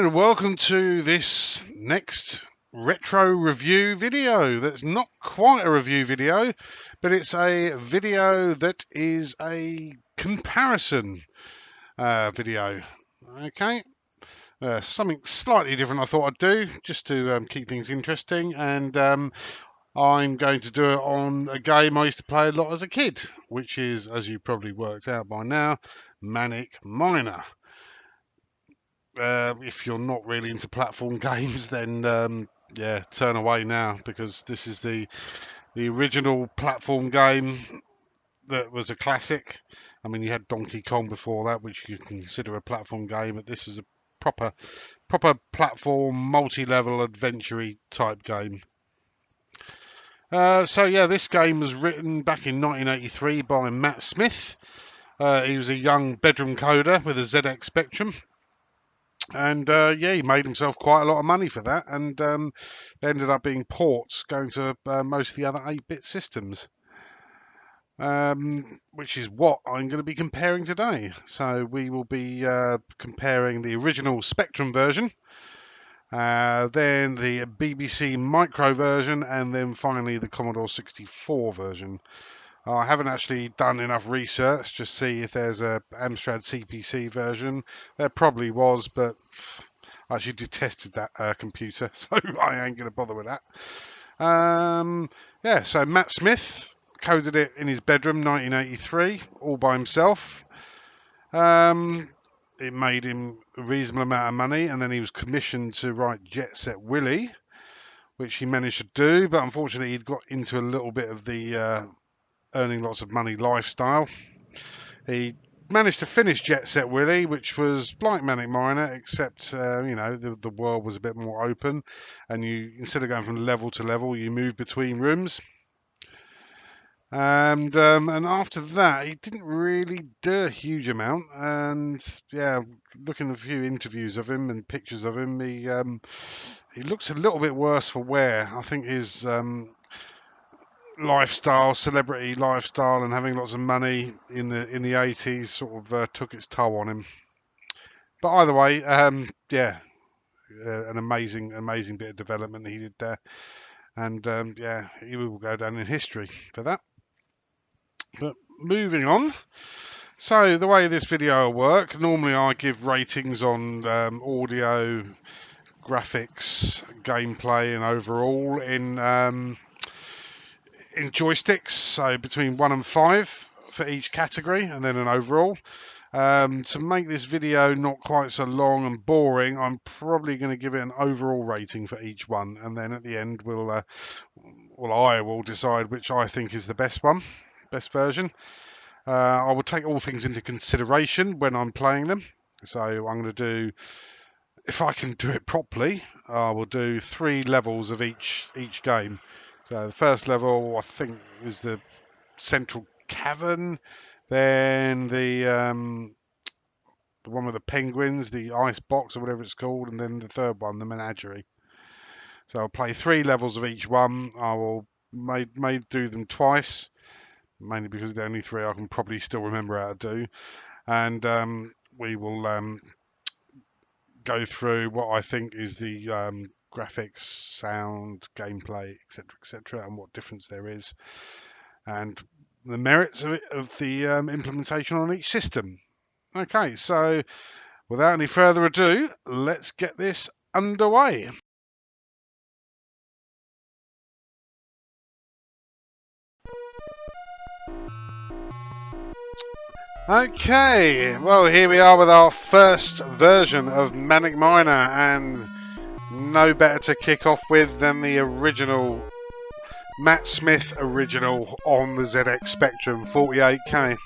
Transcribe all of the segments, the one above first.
and welcome to this next retro review video. That's not quite a review video, but it's a video that is a comparison video. Okay, something slightly different I thought I'd do just to keep things interesting, and I'm going to do it on a game I used to play a lot as a kid, which is, as you probably worked out by now, MANIC MINER. If you're not really into platform games, then yeah, turn away now, because this is the original platform game that was a classic. I mean, you had Donkey Kong before that, which you can consider a platform game, but this is a proper platform, multi-level, adventure-y type game. So yeah, this game was written back in 1983 by Matt Smith. He was a young bedroom coder with a ZX Spectrum. And yeah, he made himself quite a lot of money for that, and they ended up being ports going to most of the other 8-bit systems, which is what I'm going to be comparing today. So we will be comparing the original Spectrum version, then the BBC Micro version, and then finally the Commodore 64 version. I haven't actually done enough research to see if there's a Amstrad CPC version. There probably was, but I actually detested that computer, so I ain't going to bother with that. Yeah, so Matt Smith coded it in his bedroom, 1983, all by himself. It made him a reasonable amount of money, and then he was commissioned to write Jet Set Willy, which he managed to do, but unfortunately he'd got into a little bit of the earning lots of money lifestyle. He managed to finish Jet Set Willy, which was like MANIC MINER, except you know, the world was a bit more open, and you, instead of going from level to level, you move between rooms. And after that, he didn't really do a huge amount. And yeah, looking at a few interviews of him and pictures of him, he looks a little bit worse for wear. I think his lifestyle, celebrity lifestyle, and having lots of money in the 80s sort of took its toll on him. But either way, yeah, an amazing bit of development he did there, and yeah, he will go down in history for that. But moving on. So the way this video will work, normally I give ratings on audio, graphics, gameplay, and overall in joysticks, so between 1 and 5 for each category, and then an overall. To make this video not quite so long and boring, I'm probably going to give it an overall rating for each one, and then at the end I will decide which I think is the best version. I will take all things into consideration when I'm playing them. So I'm going to do, if I can do it properly, I will do 3 levels of each game. So the first level, I think, is the central cavern. Then the one with the penguins, the ice box or whatever it's called, and then the third one, the menagerie. So I'll play 3 levels of each one. I will may do them twice, mainly because they're only 3 I can probably still remember how to do. And we will go through what I think is the graphics, sound, gameplay, etc., and what difference there is, and the merits of the implementation on each system. Okay, so without any further ado, let's get this underway. Okay, well, here we are with our first version of MANIC MINER, and no better to kick off with than the original Matt Smith original on the ZX Spectrum 48K.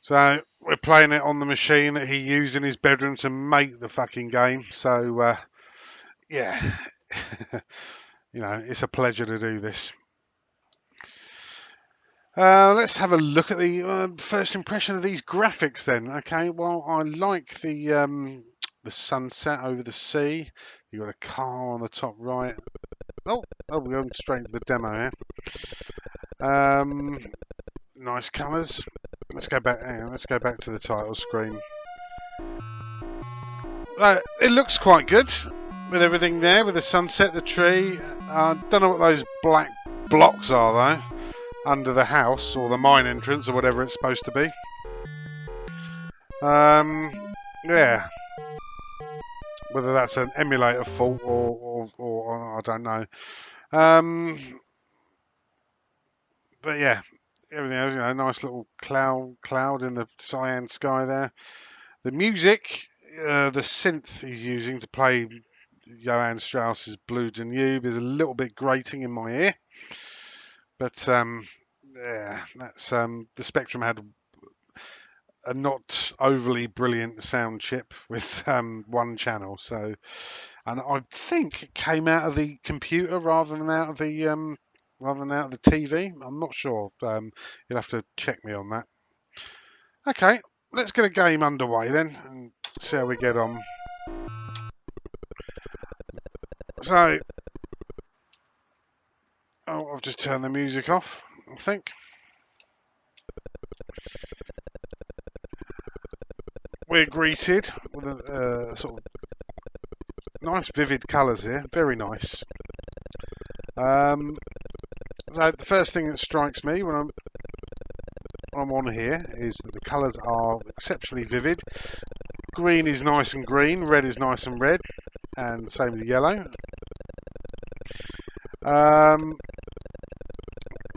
So we're playing it on the machine that he used in his bedroom to make the fucking game. So yeah, you know, it's a pleasure to do this. Let's have a look at the first impression of these graphics then. Okay, well, I like the sunset over the sea. You've got a car on the top right. Oh, we're going straight into the demo here. Nice colours. Let's go back. Let's go back to the title screen. It looks quite good with everything there, with the sunset, the tree. Don't know what those black blocks are though, under the house or the mine entrance or whatever it's supposed to be. Yeah. Whether that's an emulator fault or I don't know. But yeah, everything else, you know, nice little cloud in the cyan sky there. The music, the synth he's using to play Johann Strauss's Blue Danube is a little bit grating in my ear. But yeah, that's the Spectrum had a not overly brilliant sound chip with one channel, so, and I think it came out of the computer rather than out of the TV. I'm not sure. You'll have to check me on that. Okay, let's get a game underway then and see how we get on. So, I've just turned the music off, I think. We're greeted with a sort of nice vivid colours here, very nice. So the first thing that strikes me when I'm on here is that the colours are exceptionally vivid. Green is nice and green, red is nice and red, and same with yellow.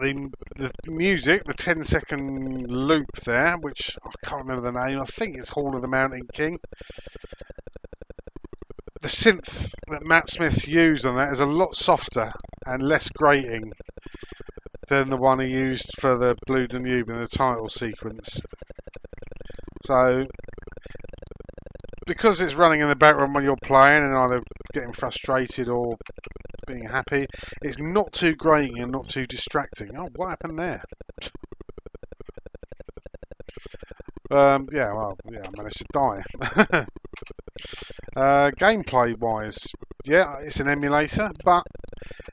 The music, the 10-second loop there, which I can't remember the name, I think it's Hall of the Mountain King. The synth that Matt Smith used on that is a lot softer and less grating than the one he used for the Blue Danube in the title sequence. So, because it's running in the background when you're playing and either getting frustrated or being happy, it's not too grating and not too distracting. Oh, what happened there? I managed to die. Gameplay wise, yeah, it's an emulator, but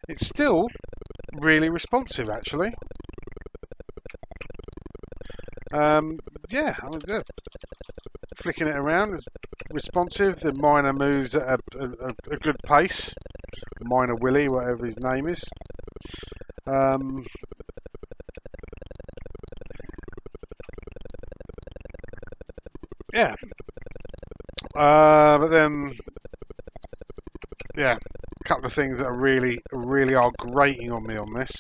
it's still really responsive actually. Flicking it around is responsive. The miner moves at a good pace. The miner Willie, whatever his name is. Yeah. But then, yeah, a couple of things that are really are grating on me on this.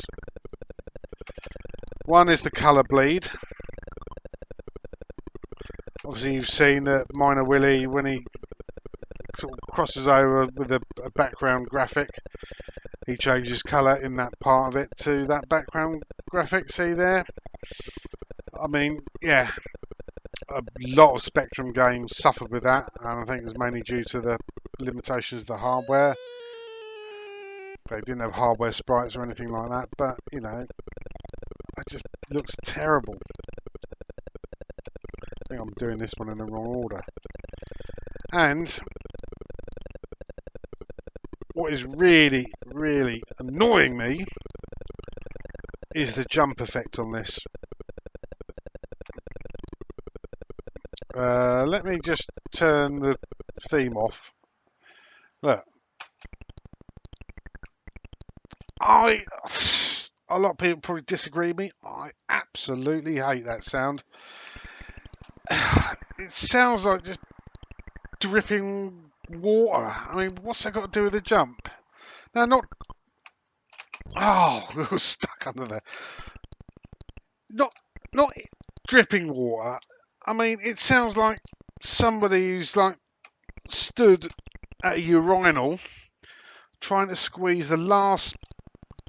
One is the colour bleed. Obviously, you've seen that Miner Willie, when he sort of crosses over with a background graphic, he changes colour in that part of it to that background graphic. See there? I mean, yeah, a lot of Spectrum games suffered with that, and I think it was mainly due to the limitations of the hardware. They didn't have hardware sprites or anything like that, but you know, it just looks terrible. I think I'm doing this one in the wrong order. And what is really annoying me is the jump effect on this. Let me just turn the theme off. Look. A lot of people probably disagree with me. I absolutely hate that sound. It sounds like just dripping water. I mean, what's that got to do with the jump? No, not... Oh, it was stuck under there. Not dripping water. I mean, it sounds like somebody who's like stood at a urinal trying to squeeze the last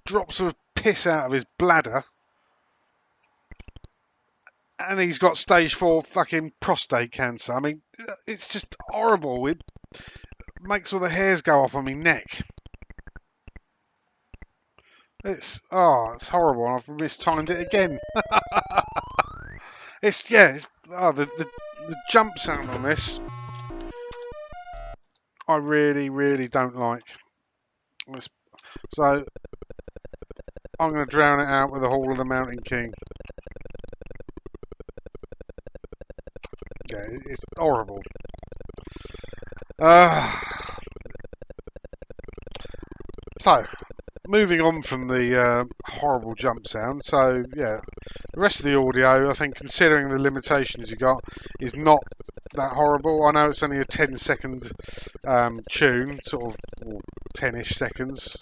drops of piss out of his bladder, and he's got stage 4 fucking prostate cancer. I mean, it's just horrible. It makes all the hairs go off on my neck. It's horrible. I've mistimed it again. The jump sound on this, I really don't like. So I'm going to drown it out with the Hall of the Mountain King. Yeah, it's horrible. So, moving on from the horrible jump sound. So, yeah, the rest of the audio, I think, considering the limitations you got, is not that horrible. I know it's only a 10-second tune, sort of, or 10-ish seconds,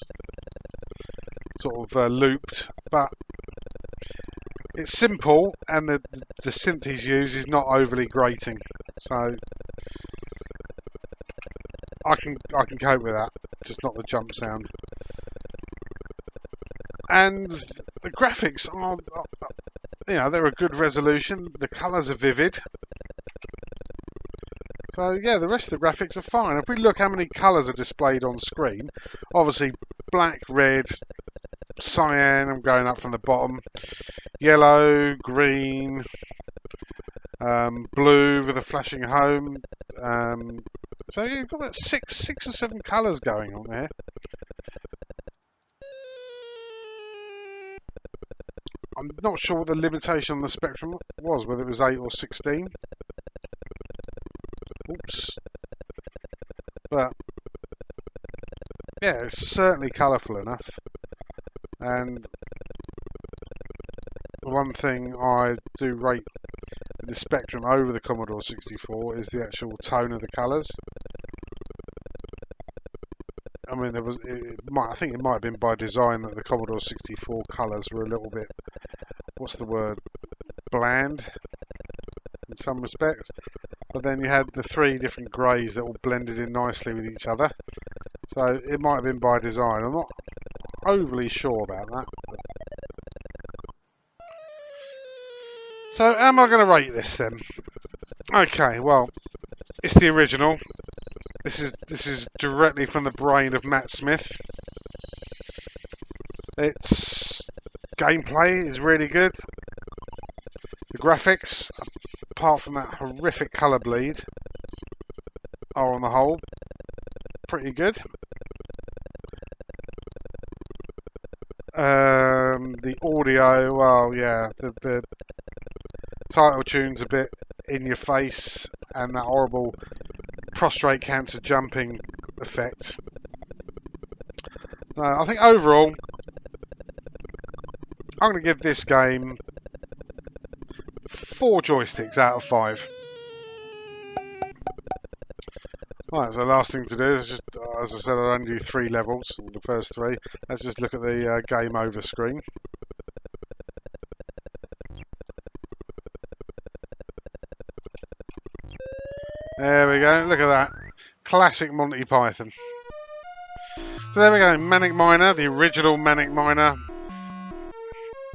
sort of looped, but it's simple, and the synth he's used is not overly grating, so I can cope with that. Just not the jump sound. And the graphics are, you know, they're a good resolution. The colours are vivid. So yeah, the rest of the graphics are fine. If we look how many colours are displayed on screen, obviously black, red, cyan, I'm going up from the bottom, yellow, green, blue with a flashing home. So yeah, you've got about six or seven colours going on there. I'm not sure what the limitation on the spectrum was, whether it was 8 or 16. Oops. But yeah, it's certainly colourful enough. And the one thing I do rate the Spectrum over the Commodore 64 is the actual tone of the colours. I mean, I think it might have been by design that the Commodore 64 colours were a little bit, what's the word, bland in some respects. But then you had the 3 different greys that all blended in nicely with each other. So it might have been by design. I'm not overly sure about that. So am I going to rate this then? Okay, well, it's the original. This is directly from the brain of Matt Smith. Its gameplay is really good. The graphics, apart from that horrific colour bleed, are on the whole pretty good. The audio, well, yeah, the title tune's a bit in your face, and that horrible prostate cancer jumping effect. So I think overall, I'm going to give this game 4 joysticks out of 5. Right, so the last thing to do is just, as I said, I'll only do 3 levels, the first 3. Let's just look at the game over screen. There we go, look at that. Classic Monty Python. So there we go, MANIC MINER, the original MANIC MINER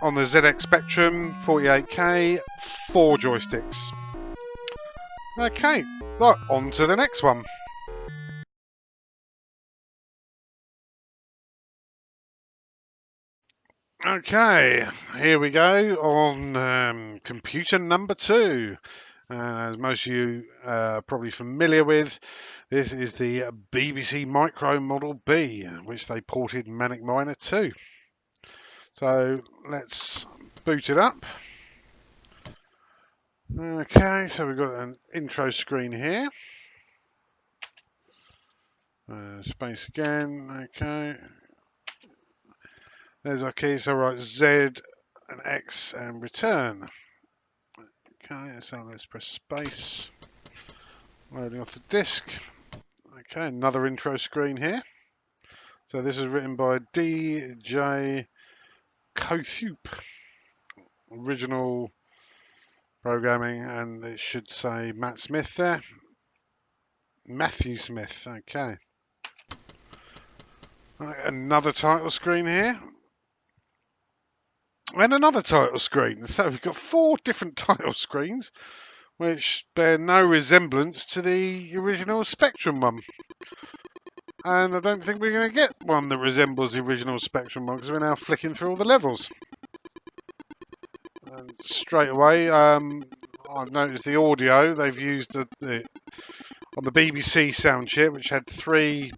on the ZX Spectrum, 48K, 4 joysticks. Okay, right, on to the next one. Okay, here we go on computer number 2. As most of you are probably familiar with, this is the BBC Micro Model B, which they ported MANIC MINER to. So let's boot it up. Okay, so we've got an intro screen here. Space again, okay. There's our key, so right, Z and X and return. Okay, so let's press space. Loading off the disk. Okay, another intro screen here. So this is written by DJ Kothup. Original programming, and it should say Matt Smith there. Matthew Smith, okay. Right, another title screen here. And another title screen. So we've got 4 different title screens, which bear no resemblance to the original Spectrum one. And I don't think we're going to get one that resembles the original Spectrum one, because we're now flicking through all the levels. And straight away, I've noticed the audio, they've used on the BBC sound chip, which had 3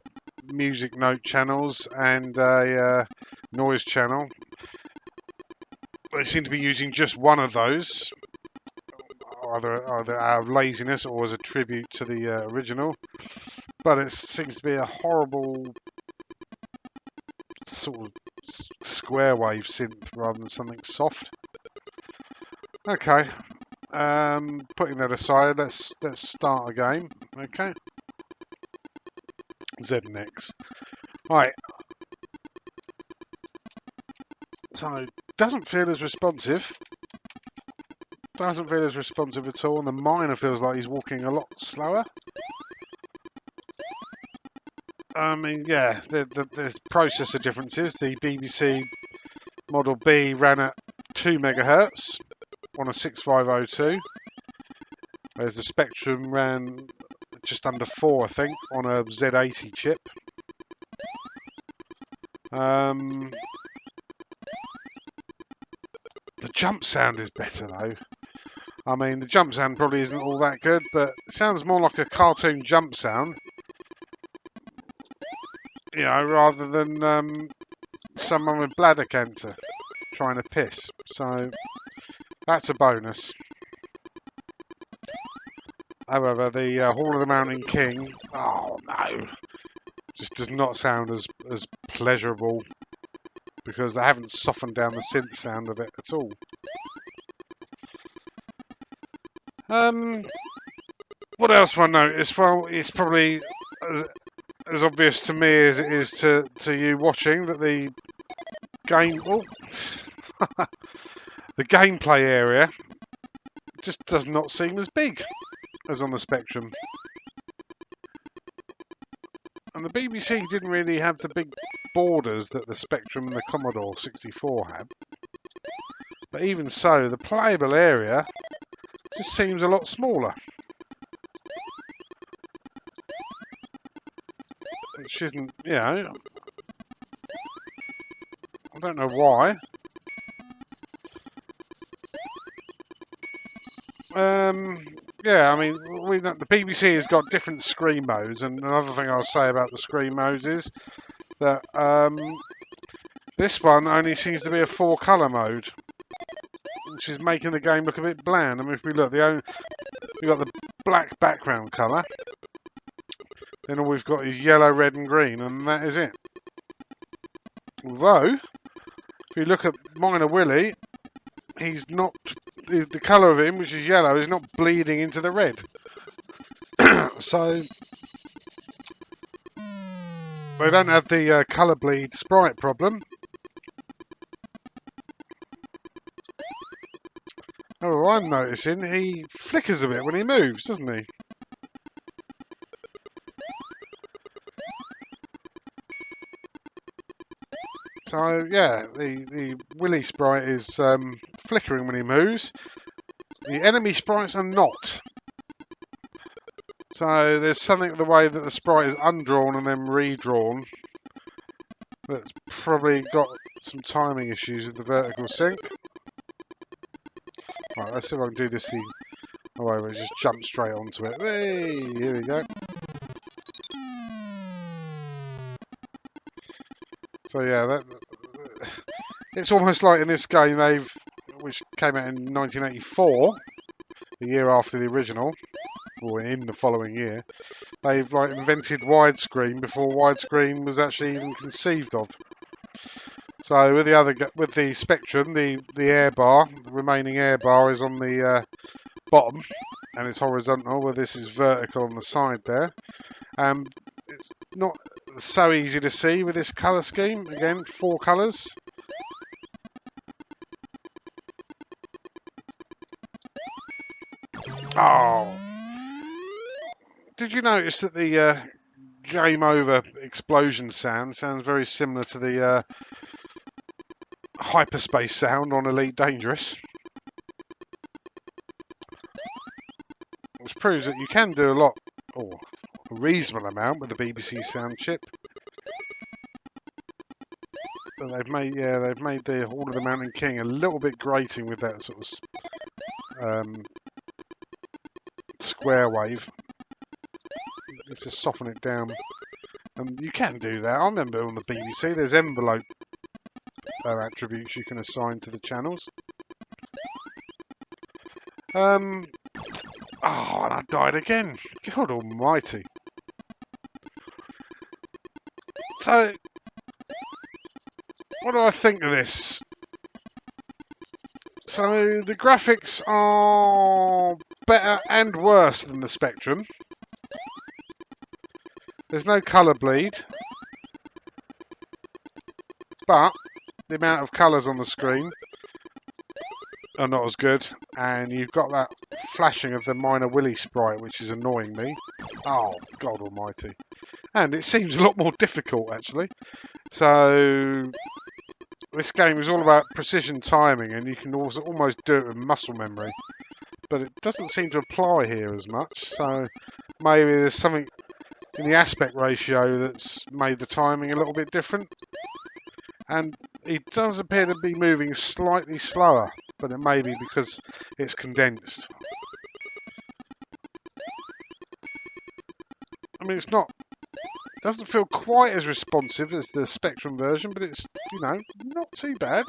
music note channels and a noise channel. They seem to be using just one of those, either out of laziness or as a tribute to the original. but it seems to be a horrible sort of square wave synth rather than something soft. Okay, putting that aside, let's start a game. Okay, Z and X. Right. So doesn't feel as responsive. Doesn't feel as responsive at all, and the miner feels like he's walking a lot slower. I mean, yeah, there's processor differences. The BBC Model B ran at 2 megahertz on a 6502, whereas the Spectrum ran just under 4, I think, on a Z80 chip. The jump sound is better though. I mean, the jump sound probably isn't all that good, but it sounds more like a cartoon jump sound, you know, rather than someone with bladder cancer trying to piss. So that's a bonus. However, the Hall of the Mountain King, oh no, just does not sound as pleasurable because they haven't softened down the synth sound of it at all. What else have I noticed? Well, it's probably as obvious to me as it is to you watching that the game, the gameplay area just does not seem as big as on the Spectrum. And the BBC didn't really have the big borders that the Spectrum and the Commodore 64 had. But even so, the playable area just seems a lot smaller. Which isn't, you know, I don't know why. Yeah, I mean, the BBC has got different screen modes, and another thing I'll say about the screen modes is that this one only seems to be a 4-colour mode, which is making the game look a bit bland. I mean, if we look, we've got the black background colour, then all we've got is yellow, red and green, and that is it. Although, if you look at Miner Willie, he's not, the colour of him, which is yellow, is not bleeding into the red. So, we don't have the colour bleed sprite problem. Oh, I'm noticing he flickers a bit when he moves, doesn't he? So yeah, the Willy sprite is flickering when he moves. The enemy sprites are not. So there's something the way that the sprite is undrawn and then redrawn that's probably got some timing issues with the vertical sync. Right, let's see if I can do this the way where it just jump straight onto it. Hey, here we go. So yeah, it's almost like in this game which came out in 1984, the year after the original, or in the following year, they've like invented widescreen before widescreen was actually even conceived of. So with the Spectrum, the air bar, the remaining air bar is on the bottom, and it's horizontal, where this is vertical on the side there. It's not so easy to see with this colour scheme. Again, 4 colours. Oh! Did you notice that the game over explosion sounds very similar to the hyperspace sound on Elite Dangerous? Which proves that you can do a lot, or a reasonable amount, with the BBC sound chip. But they've made the Hall of the Mountain King a little bit grating with that sort of square wave. Let's just soften it down, and you can do that. I remember on the BBC, there's envelope attributes you can assign to the channels. Oh, and I died again. God almighty. So, what do I think of this? So, the graphics are better and worse than the Spectrum. There's no colour bleed, but the amount of colours on the screen are not as good, and you've got that flashing of the Miner Willy sprite, which is annoying me. Oh, God almighty. And it seems a lot more difficult, actually. So, this game is all about precision timing, and you can also almost do it with muscle memory. But it doesn't seem to apply here as much, so maybe there's something in the aspect ratio that's made the timing a little bit different. And it does appear to be moving slightly slower, but it may be because it's condensed. I mean, it's not, doesn't feel quite as responsive as the Spectrum version, but it's, you know, not too bad.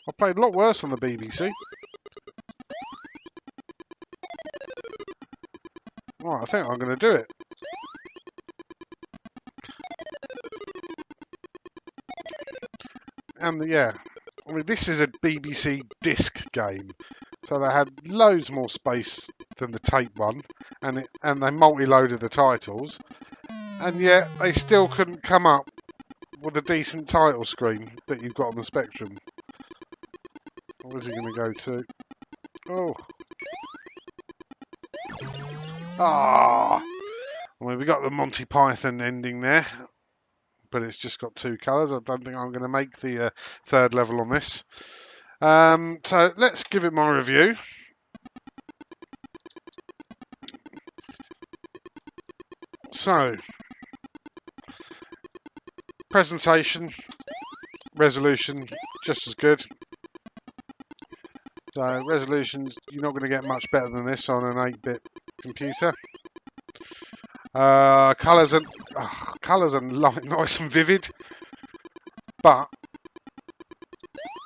I played a lot worse on the BBC. Right, I think I'm going to do it. And yeah, I mean, this is a BBC disc game, so they had loads more space than the tape one, and they multi-loaded the titles, and yet they still couldn't come up with a decent title screen that you've got on the Spectrum. Where's he going to go to? Oh. Ah. I mean, we got the Monty Python ending there, but it's just got two colours. I don't think I'm going to make the third level on this. So let's give it my review. So, presentation, resolution, just as good. So resolutions, you're not going to get much better than this on an 8-bit computer. Colours are nice and vivid, but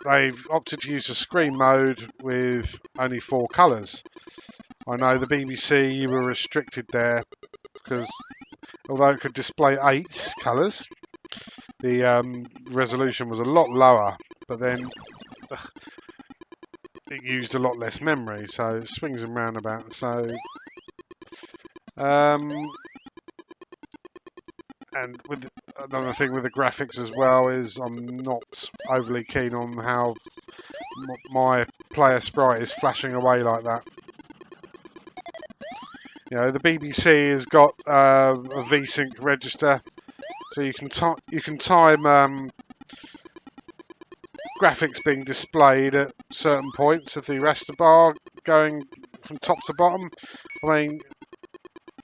they've opted to use a screen mode with only 4 colours. I know the BBC, you were restricted there because although it could display 8 colours, the resolution was a lot lower, but then it used a lot less memory, so it swings and roundabouts. So, and with another thing with the graphics as well is I'm not overly keen on how my player sprite is flashing away like that. You know, the BBC has got a VSync register, so you can time graphics being displayed at certain points of the raster bar going from top to bottom. I mean,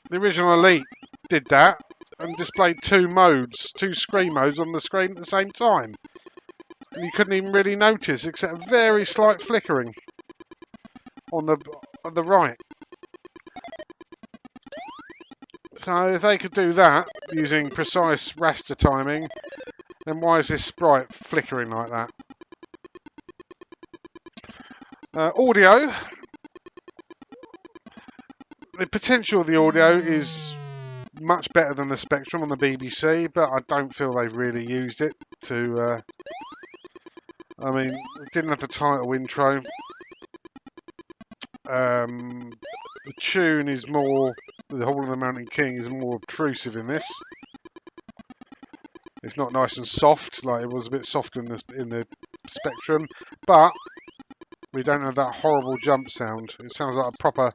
the original Elite did that and displayed 2 screen modes on the screen at the same time. And you couldn't even really notice except a very slight flickering on the right. So if they could do that using precise raster timing, then why is this sprite flickering like that? Audio. The potential of the audio is much better than the Spectrum on the BBC, but I don't feel they've really used it to... I mean, it didn't have the title intro. The tune is more... The Hall of the Mountain King is more obtrusive in this. It's not nice and soft, like it was a bit softer in the Spectrum, but we don't have that horrible jump sound. It sounds like a proper...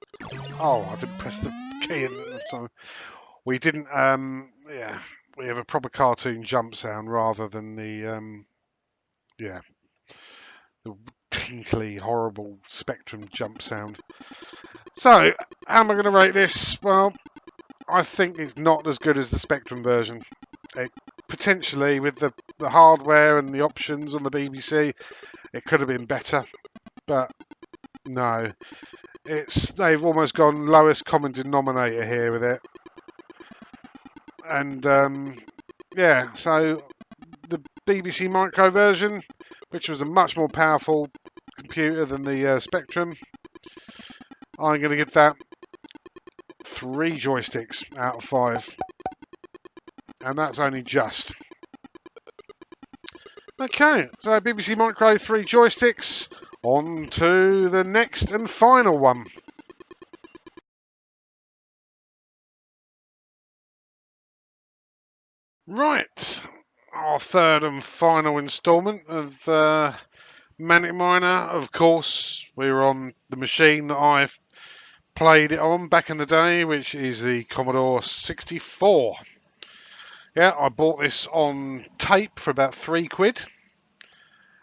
Oh, I didn't press the key in the time. We didn't, yeah, we have a proper cartoon jump sound rather than the, yeah, the tinkly, horrible Spectrum jump sound. So, how am I going to rate this? Well, I think it's not as good as the Spectrum version. Potentially, with the hardware and the options on the BBC, it could have been better. But, no. They've almost gone lowest common denominator here with it. And, yeah, so the BBC Micro version, which was a much more powerful computer than the Spectrum, I'm going to give that 3 joysticks out of 5. And that's only just. Okay, so BBC Micro 3 joysticks, on to the next and final one. Right, our third and final instalment of MANIC MINER. Of course, we were on the machine that I've played it on back in the day, which is the Commodore 64. Yeah, I bought this on tape for about £3.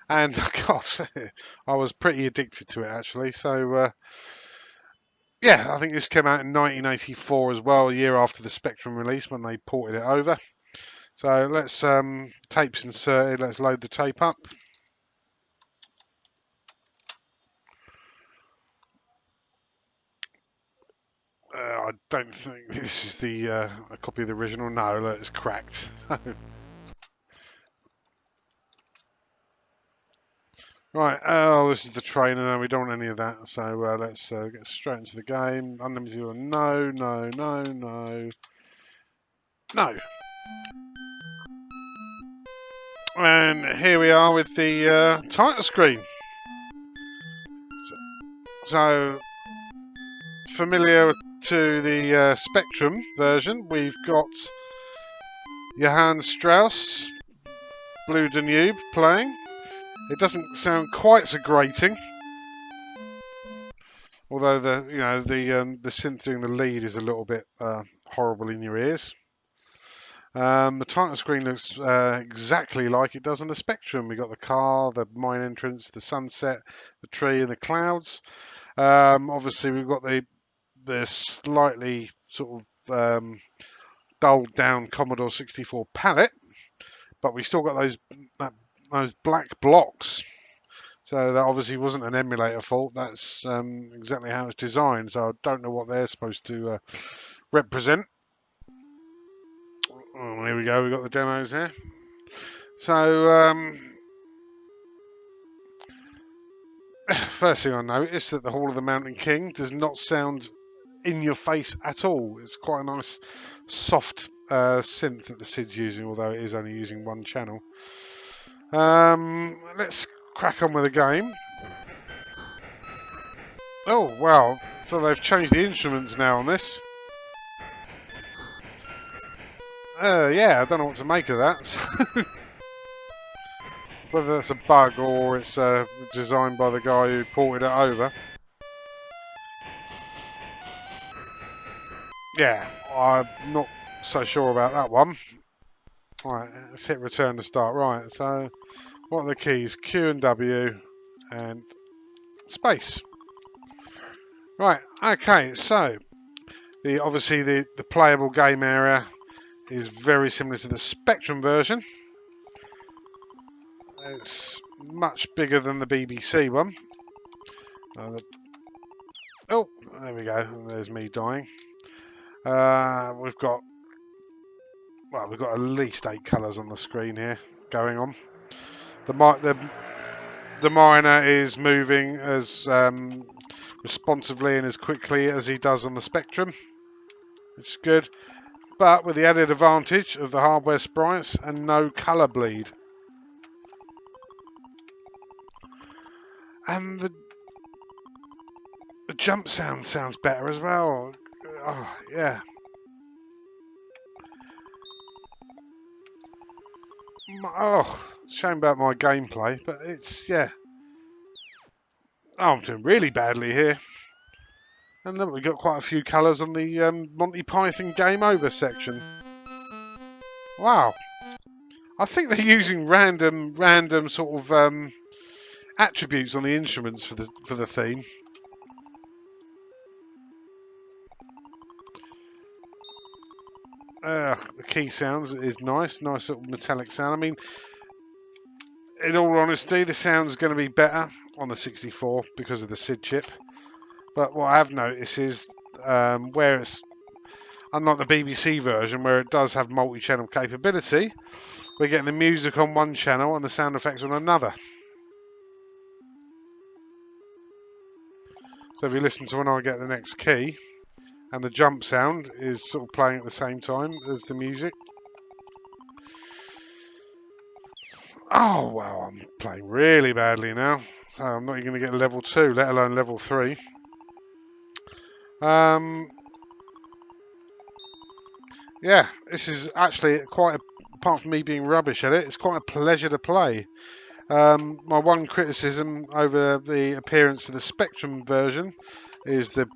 And gosh, I was pretty addicted to it actually. So yeah, I think this came out in 1984 as well, a year after the Spectrum release when they ported it over. So let's tape's inserted. Let's load the tape up. I don't think this is the a copy of the original. No, look, it's cracked. Right, oh, this is the trainer. No, we don't want any of that. So let's get straight into the game. Unlimited or no, no, no, no, no. And here we are with the title screen. So, familiar to the Spectrum version, we've got Johann Strauss, Blue Danube playing. It doesn't sound quite so grating, although the synth doing the lead is a little bit horrible in your ears. The title screen looks exactly like it does on the Spectrum. We've got the car, the mine entrance, the sunset, the tree, and the clouds. Obviously, we've got the slightly sort of dulled down Commodore 64 palette, but we still got those black blocks. So that obviously wasn't an emulator fault. That's exactly how it's designed. So I don't know what they're supposed to represent. Oh, here we go. We've got the demos here. So first thing I noticed that the Hall of the Mountain King does not sound in your face at all. It's quite a nice soft synth that the SID's using, although it is only using one channel. Let's crack on with the game. Oh wow, so they've changed the instruments now on this. Yeah, I don't know what to make of that. Whether that's a bug or it's designed by the guy who ported it over. Yeah, I'm not so sure about that one. Right, let's hit return to start. Right, so what are the keys? Q and W and space. Right, okay, so obviously the playable game area is very similar to the Spectrum version. It's much bigger than the BBC one. Oh, there we go. There's me dying. We've got at least 8 colours on the screen here going on. The miner is moving as responsively and as quickly as he does on the Spectrum, which is good, but with the added advantage of the hardware sprites and no colour bleed. And the jump sounds better as well. Oh, yeah. Oh, shame about my gameplay, but it's, yeah. Oh, I'm doing really badly here. And look, we've got quite a few colours on the Monty Python Game Over section. Wow. I think they're using random sort of attributes on the instruments for the theme. The key sounds is nice little metallic sound. I mean, in all honesty, the sound's going to be better on the 64 because of the SID chip. But what I have noticed is where it's, unlike the BBC version, where it does have multi-channel capability, we're getting the music on one channel and the sound effects on another. So if you listen to when I get the next key, and the jump sound is sort of playing at the same time as the music. Oh, wow, I'm playing really badly now. So I'm not even going to get level 2, let alone level 3. Yeah, this is actually apart from me being rubbish at it, it's quite a pleasure to play. My one criticism over the appearance of the Spectrum version is the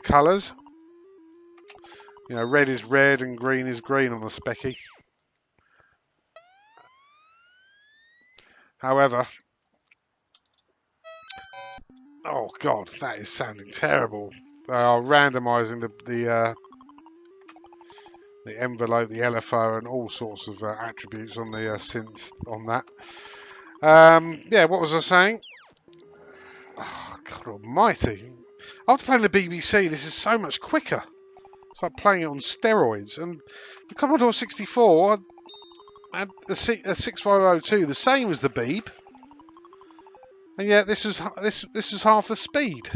colours. You know, red is red and green is green on the Specky. However, oh god, that is sounding terrible. They are randomising the envelope, the LFO, and all sorts of attributes on the synths on that. Yeah, what was I saying? Oh, God almighty. After playing the BBC, this is so much quicker. It's like playing it on steroids. And the Commodore 64 had a 6502, the same as the Beeb. And yet this is half the speed.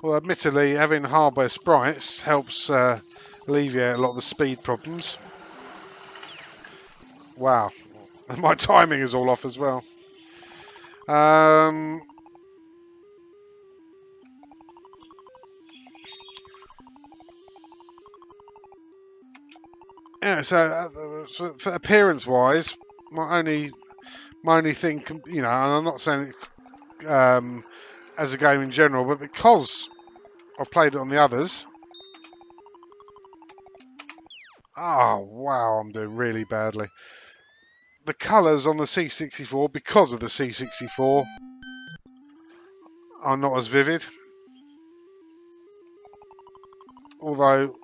Well, admittedly, having hardware sprites helps alleviate a lot of the speed problems. Wow. My timing is all off as well. Yeah, so for appearance-wise, my only thing, you know, and I'm not saying it as a game in general, but because I've played it on the others. Oh wow, I'm doing really badly. The colours on the C64, because of the C64, are not as vivid. Although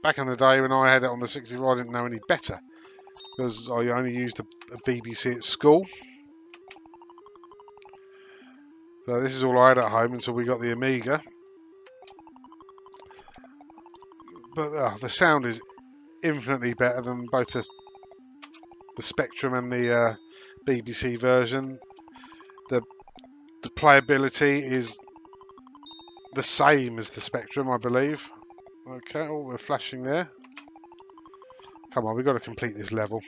back in the day when I had it on the 64, I didn't know any better because I only used a BBC at school. So this is all I had at home until we got the Amiga. But the sound is infinitely better than both the Spectrum and the BBC version. The playability is the same as the Spectrum, I believe. Okay, oh, we're flashing there. Come on, we've got to complete this level.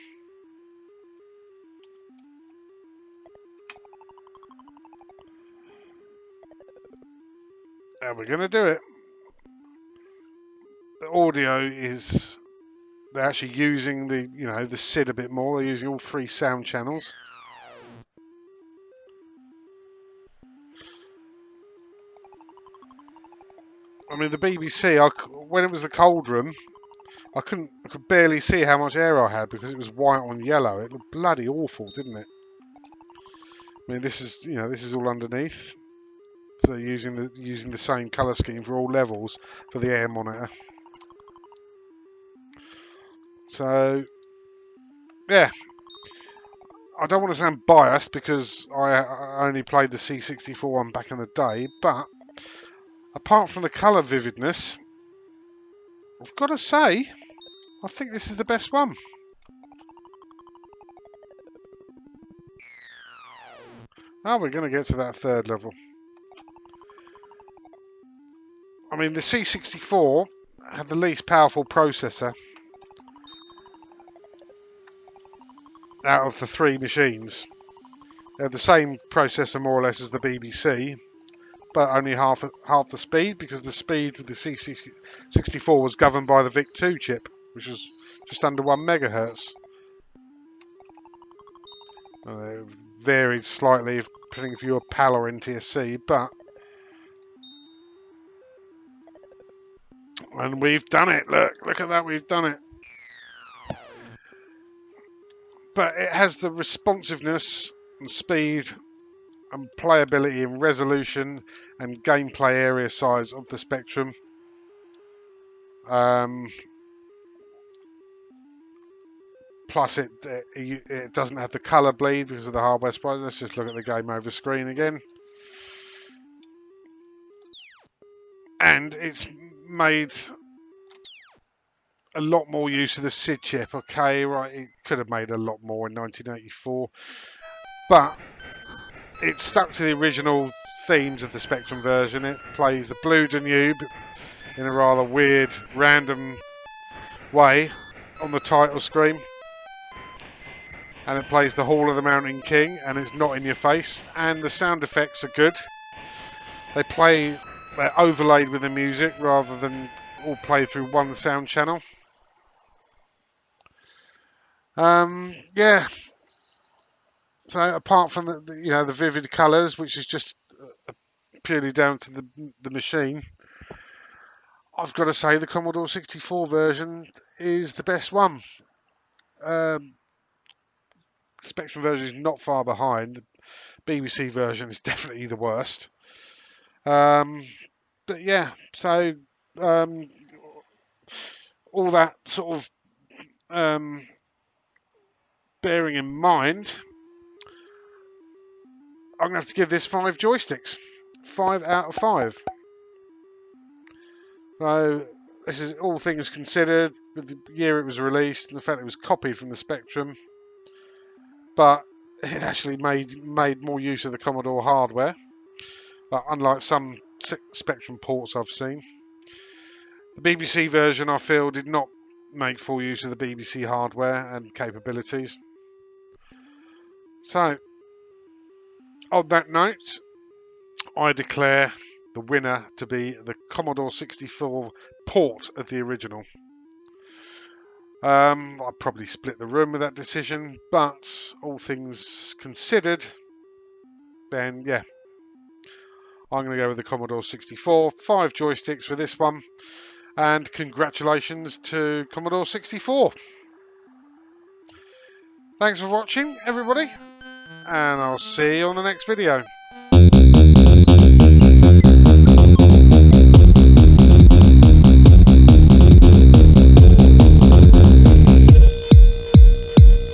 And we're going to do it. The audio is... They're actually using the SID a bit more. They're using all 3 sound channels. I mean, the BBC, when it was the cold room, I could barely see how much air I had because it was white on yellow. It looked bloody awful, didn't it? I mean, this is all underneath. So using the same colour scheme for all levels for the air monitor. So yeah, I don't want to sound biased because I only played the C64 one back in the day, but apart from the colour vividness, I've got to say, I think this is the best one. Now we're going to get to that 3rd level. I mean, the C64 had the least powerful processor out of the 3 machines. They had the same processor more or less as the BBC, but only half the speed because the speed with the C64 was governed by the VIC-2 chip, which was just under 1 megahertz. It varied slightly depending if you were PAL or NTSC, and we've done it. Look at that, we've done it. But it has the responsiveness and speed and playability and resolution and gameplay area size of the Spectrum. Plus it doesn't have the colour bleed because of the hardware sprite. Let's just look at the game over screen again. And it's made a lot more use of the SID chip. Okay, right, it could have made a lot more in 1984. But it stuck to the original themes of the Spectrum version. It plays the Blue Danube in a rather weird, random way on the title screen. and it plays the Hall of the Mountain King, and it's not in your face, and the sound effects are good. They're overlaid with the music rather than all played through one sound channel. Yeah. So apart from the vivid colours, which is just purely down to the machine, I've got to say the Commodore 64 version is the best one. Spectrum version is not far behind. The BBC version is definitely the worst. But yeah, so all that sort of bearing in mind, I'm going to have to give this 5 joysticks. 5 out of 5. So this is all things considered, with the year it was released, and the fact it was copied from the Spectrum, but it actually made more use of the Commodore hardware, unlike some Spectrum ports I've seen. The BBC version, I feel, did not make full use of the BBC hardware and capabilities. So, on that note, I declare the winner to be the Commodore 64 port of the original. I'll probably split the room with that decision, but all things considered, then yeah, I'm going to go with the Commodore 64. 5 joysticks for this one, and congratulations to Commodore 64. Thanks for watching, everybody, and I'll see you on the next video.